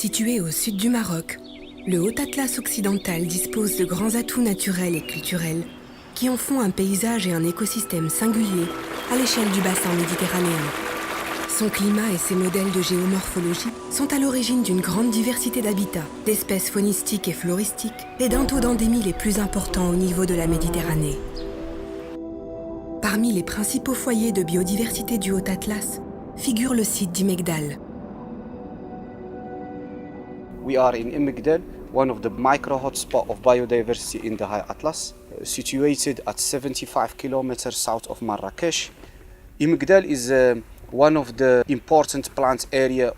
Situé au sud du Maroc, le Haut Atlas occidental dispose de grands atouts naturels et culturels qui en font un paysage et un écosystème singuliers à l'échelle du bassin méditerranéen. Son climat et ses modèles de géomorphologie sont à l'origine d'une grande diversité d'habitats, d'espèces faunistiques et floristiques et d'un taux d'endémie les plus importants au niveau de la Méditerranée. Parmi les principaux foyers de biodiversité du Haut Atlas figure le site d'Imegdal. We are in Imegdal, one of the micro hotspots of biodiversity in the High Atlas, situated at 75 kilometers south of Marrakesh. Imegdal is one of the important plant area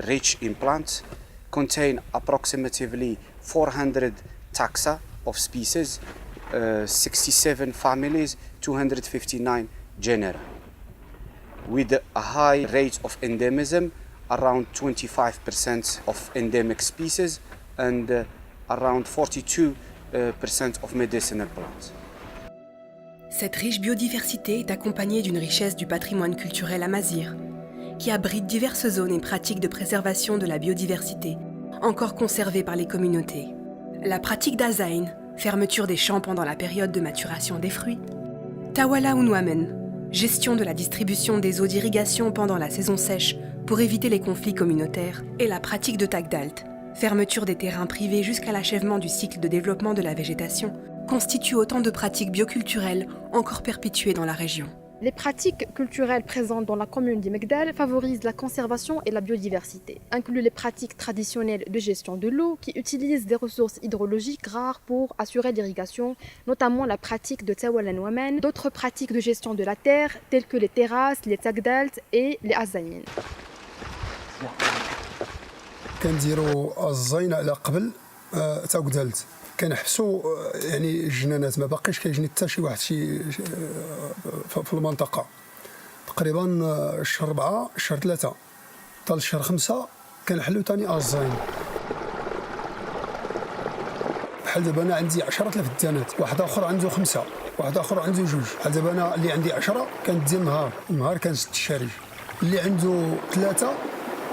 rich in plants, contain approximately 400 taxa of species, 67 families, 259 genera, with a high rate of endemism, around 25% of endemic species and around 42% of medicinal plants. Cette riche biodiversité est accompagnée d'une richesse du patrimoine culturel amazigh, qui abrite diverses zones et pratiques de préservation de la biodiversité, encore conservées par les communautés. La pratique d'Azaïn, fermeture des champs pendant la période de maturation des fruits, Tawala Unwamen, gestion de la distribution des eaux d'irrigation pendant la saison sèche pour éviter les conflits communautaires, et la pratique de Tagdalt, fermeture des terrains privés jusqu'à l'achèvement du cycle de développement de la végétation, constituent autant de pratiques bioculturelles encore perpétuées dans la région. Les pratiques culturelles présentes dans la commune d'Imegdal favorisent la conservation et la biodiversité, incluent les pratiques traditionnelles de gestion de l'eau qui utilisent des ressources hydrologiques rares pour assurer l'irrigation, notamment la pratique de Tawala Wamen, d'autres pratiques de gestion de la terre telles que les terrasses, les tagdalt et les azaïn. كنديروا الزين على قبل تاكدالت كنحبسوا يعني الجنانات ما باقيش كيجني حتى شي واحد في المنطقه تقريبا الشهر 4 الشهر 3 حتى الشهر 5 كنحلوا ثاني الزين بحال دابا انا عندي 10 الفدانات واحد اخر عنده 5 واحد اخر عنده 2 بحال دابا انا اللي عندي 10 كندي نهار كنشد الشارج اللي عنده 3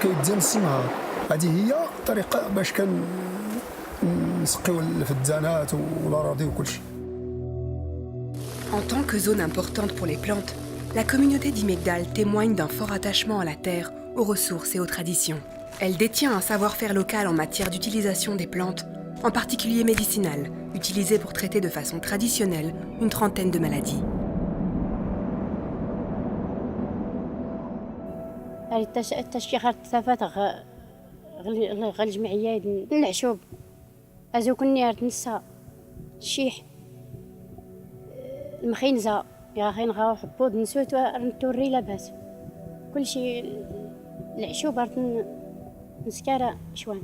كيدي نص نهار. هذه هي الطريقه باش نسقيو الفدانات والاراضي وكل شيء. En tant que zone importante pour les plantes, la communauté d'Imegdal témoigne d'un fort attachement à la terre, aux ressources et aux traditions. Elle détient un savoir-faire local en matière d'utilisation des plantes, en particulier médicinales, utilisées pour traiter de façon traditionnelle une trentaine de maladies. التشجيرات التفات غير الجمعيات العشوب ازوك النار نسا الشيح المخينزه يا خين غاو حبود نسوت نتوري لاباس كل شيء العشوب نسكاره شوان.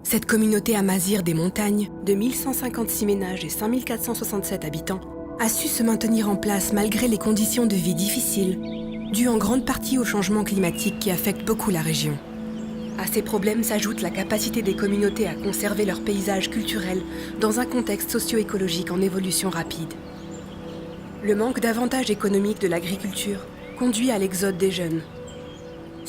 Cette communauté amazigh des montagnes, de 1156 ménages et 5467 habitants, a su se maintenir en place malgré les conditions de vie difficiles, dues en grande partie au changement climatique qui affecte beaucoup la région. À ces problèmes s'ajoute la capacité des communautés à conserver leur paysage culturel dans un contexte socio-écologique en évolution rapide. Le manque d'avantages économiques de l'agriculture conduit à l'exode des jeunes.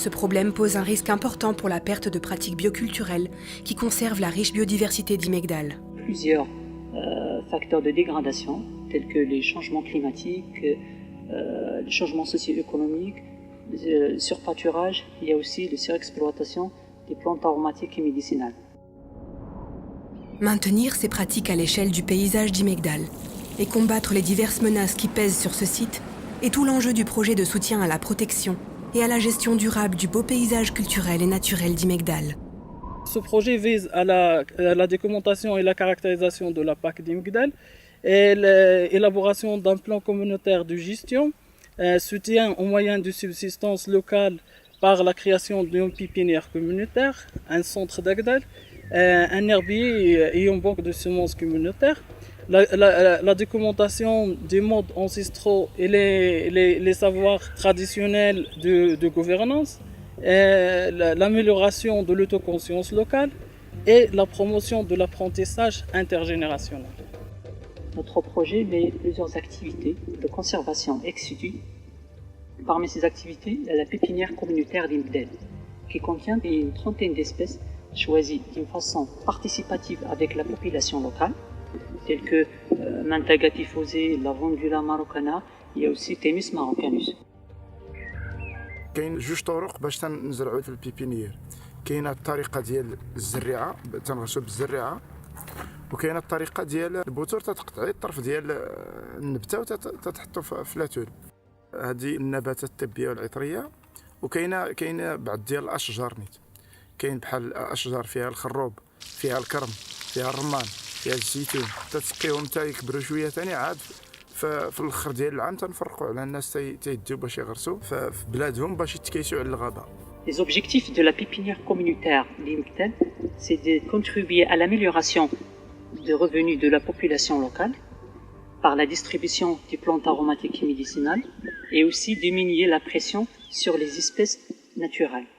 Ce problème pose un risque important pour la perte de pratiques bioculturelles qui conservent la riche biodiversité d'Imegdal. Plusieurs facteurs de dégradation, tels que les changements climatiques, les changements socio-économiques, le surpâturage, il y a aussi la surexploitation des plantes aromatiques et médicinales. Maintenir ces pratiques à l'échelle du paysage d'Imegdal et combattre les diverses menaces qui pèsent sur ce site est tout l'enjeu du projet de soutien à la protection et à la gestion durable du beau paysage culturel et naturel d'Imegdal. Ce projet vise à la documentation et la caractérisation de la PAC d'Imegdal et l'élaboration d'un plan communautaire de gestion, soutien aux moyens de subsistance locale par la création d'une pépinière communautaire, un centre d'Agdal, un herbier et une banque de semences communautaires, la documentation des modes ancestraux et les savoirs traditionnels de gouvernance, l'amélioration de l'autoconscience locale et la promotion de l'apprentissage intergénérationnel. Notre projet met plusieurs activités de conservation ex situ. Parmi ces activités, il y a la pépinière communautaire d'Imegdal, qui contient une trentaine d'espèces choisis d'une façon participative avec la population locale, tels que Mantaga Tifosé, la Vendula Marocana, il y a aussi Thémis Marocanus. كاين جوج طرق باش تنزرعوا في البيبينيير. كاينه الطريقه ديال الزريعه تنغرسوا بالزريعه، وكاينه الطريقه ديال البذور تتقطعي الطرف ديال النبته وتتحطوا في لاتول. هذه النباتات الطبيه والعطريه. وكاينه بعض ديال الاشجار نيت، كاين بحال اشجار فيها الخروب، فيها الكرم، فيها الرمان، فيها الزيتون، تتسقيهم حتى يكبروا شويه ثاني عاد في الاخر ديال العام تنفرقوا على الناس تيديو باش يغرسوا في بلادهم باش يتكيسوا على الغابه. Les objectifs de la pépinière communautaire d'Imgdel, c'est de contribuer à l'amélioration des revenus de la population locale par la distribution des plantes aromatiques et médicinales et aussi diminuer la pression sur les espèces naturelles.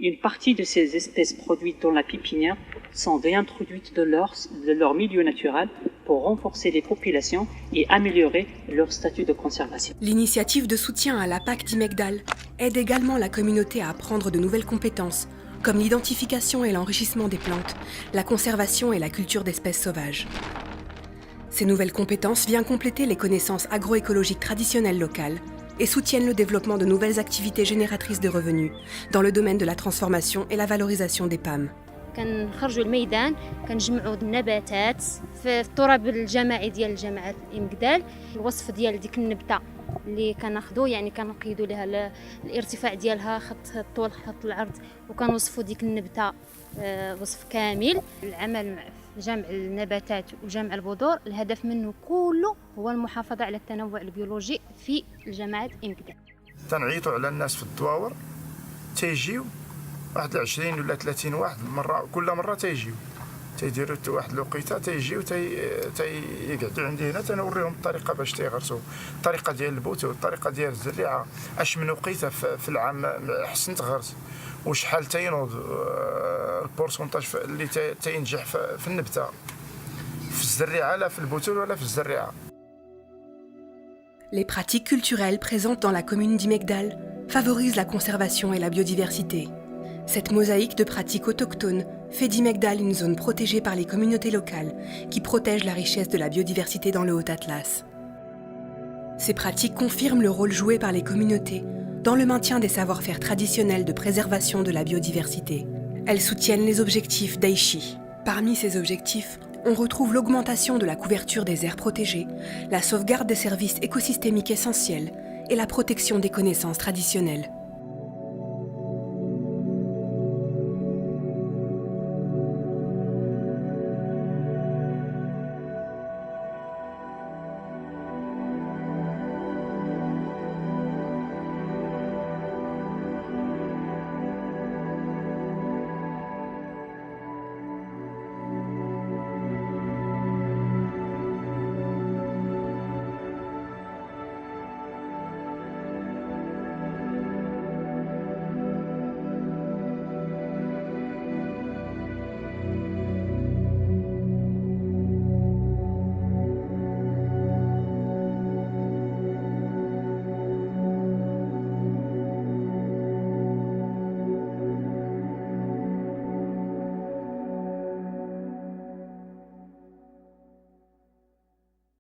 Une partie de ces espèces produites dans la pépinière sont réintroduites de leur milieu naturel pour renforcer les populations et améliorer leur statut de conservation. L'initiative de soutien à la PAC d'Imegdal aide également la communauté à apprendre de nouvelles compétences, comme l'identification et l'enrichissement des plantes, la conservation et la culture d'espèces sauvages. Ces nouvelles compétences viennent compléter les connaissances agroécologiques traditionnelles locales et soutiennent le développement de nouvelles activités génératrices de revenus dans le domaine de la transformation et la valorisation des PAM. كنخرجوا الميدان كنجمعوا النباتات في التراب الجماعي ديال جامعة إمكدال. الوصف ديال ديك النبتة اللي كناخذوا يعني كنقيدوا لها الارتفاع ديالها، خط الطول خط العرض، وكنوصفوا ديك النبتة وصف كامل. العمل في جمع النباتات وجمع البذور الهدف منه كله هو المحافظة على التنوع البيولوجي في جامعة إمكدال. تنعيطوا على الناس في الدواور تيجيو واحد 20 ولا 30 واحد كل مرة تيديروا واحد الوقيته تيجيو تيقعدوا عندي هنا تنوريهم الطريقه باش تيغرسوا، الطريقه ديال البوتو، الطريقه ديال الزريعه، اش من وقيته في العام حسن تغرس، وشحال تينوض البورسونتاج اللي تينجح في النبته في الزريعه لا في البوتول ولا في الزريعه. Les pratiques culturelles présentes dans la commune d'Imegdal favorisent la conservation et la biodiversité. Cette mosaïque de pratiques autochtones fait d'Imegdal une zone protégée par les communautés locales qui protègent la richesse de la biodiversité dans le Haut-Atlas. Ces pratiques confirment le rôle joué par les communautés dans le maintien des savoir-faire traditionnels de préservation de la biodiversité. Elles soutiennent les objectifs d'Aichi. Parmi ces objectifs, on retrouve l'augmentation de la couverture des aires protégées, la sauvegarde des services écosystémiques essentiels et la protection des connaissances traditionnelles.